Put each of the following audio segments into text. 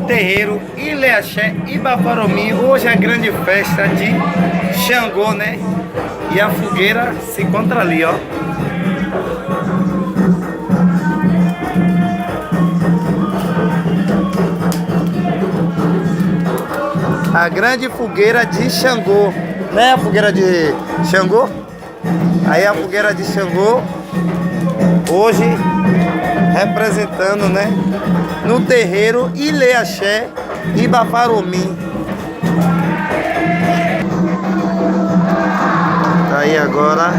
Terreiro Ilha-Axé e Bafaromi. Hoje é a grande festa de Xangô, né? E a fogueira se encontra ali, ó. A grande fogueira de Xangô, né? A fogueira de Xangô. Aí a fogueira de Xangô hoje representando, né? No terreiro Ilha-Axé e Bafaromi. Tá aí agora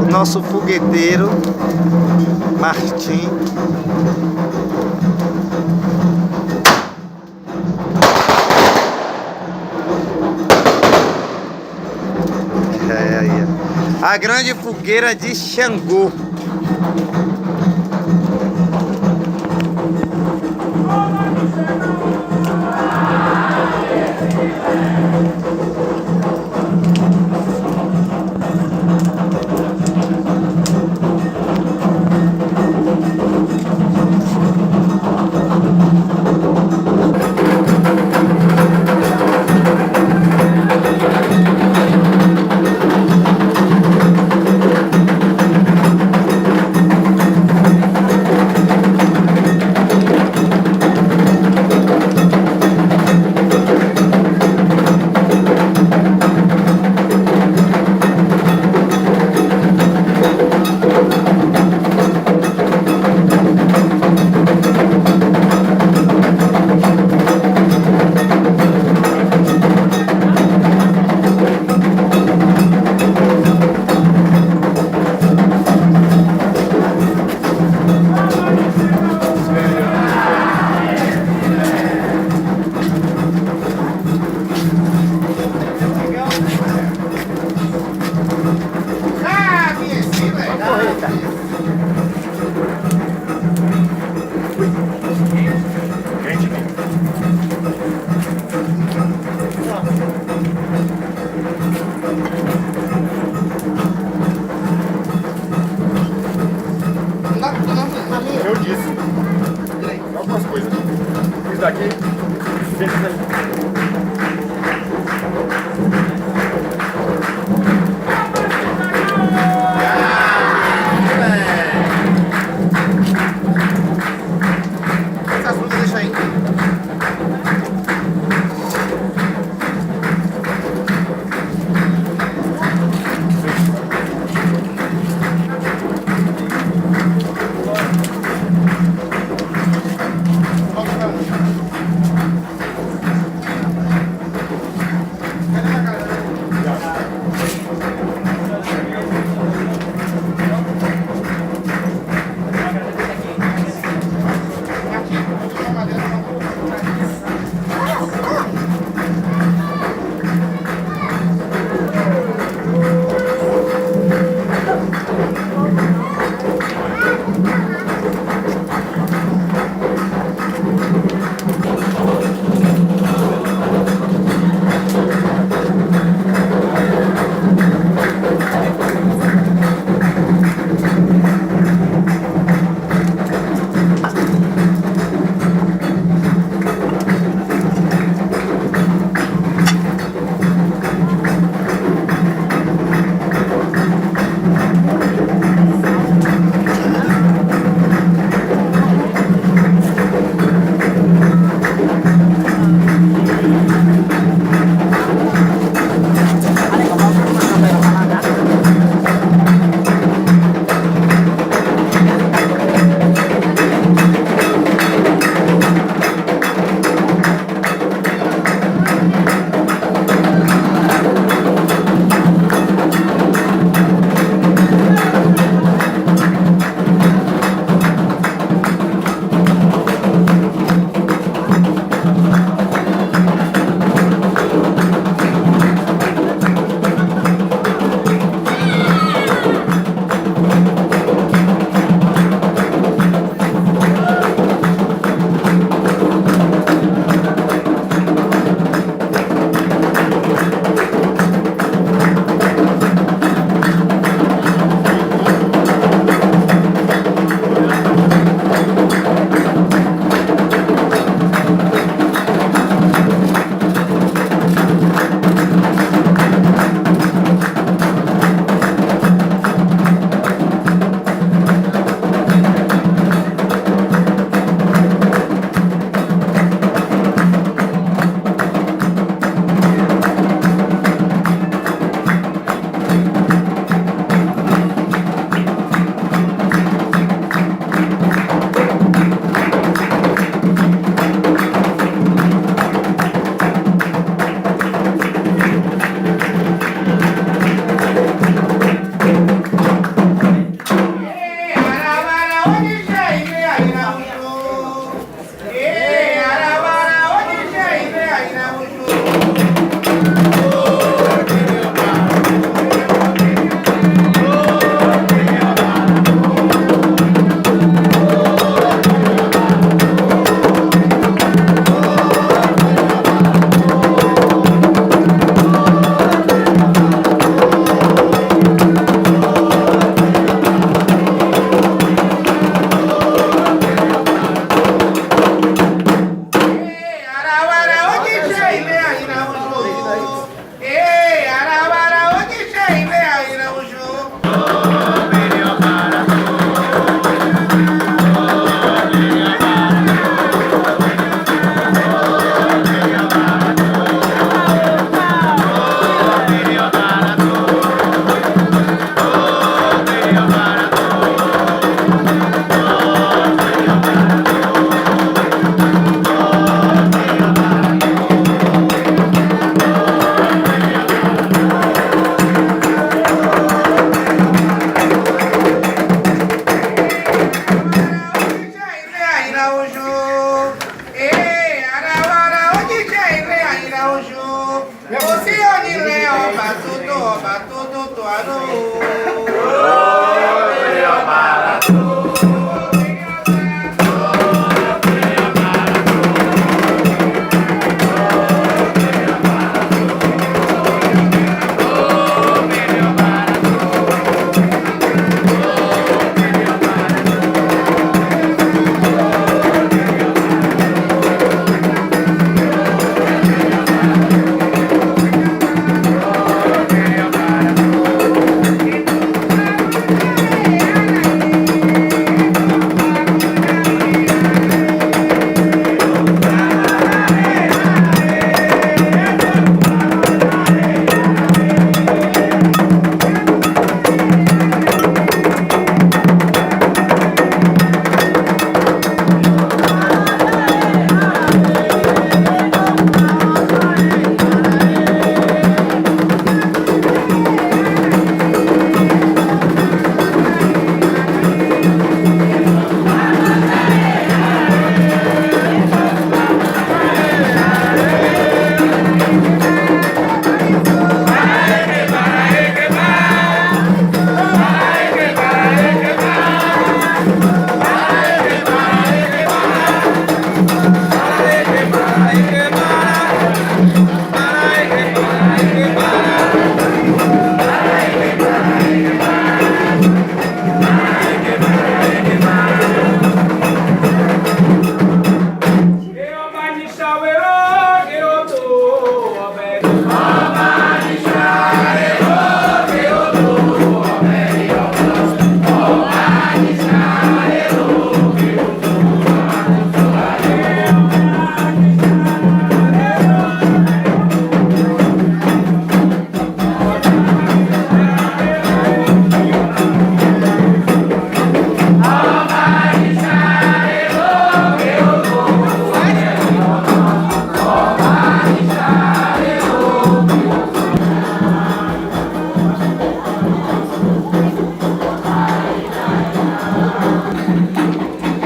o nosso fogueteiro Martim. É aí, a grande fogueira de Xangô. Eu disse. Algumas coisas. Isso daqui. Isso daí. Essas frutas deixa aí.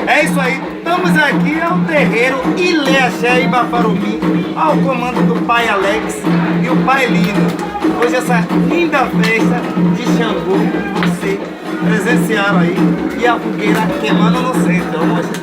É isso aí, estamos aqui ao terreiro Ilê Axé Ibafarumi, ao comando do pai Alex e o pai Lino. Hoje essa linda festa de Xangô que você presenciaram aí, e a fogueira queimando no centro. Vamos mostrar.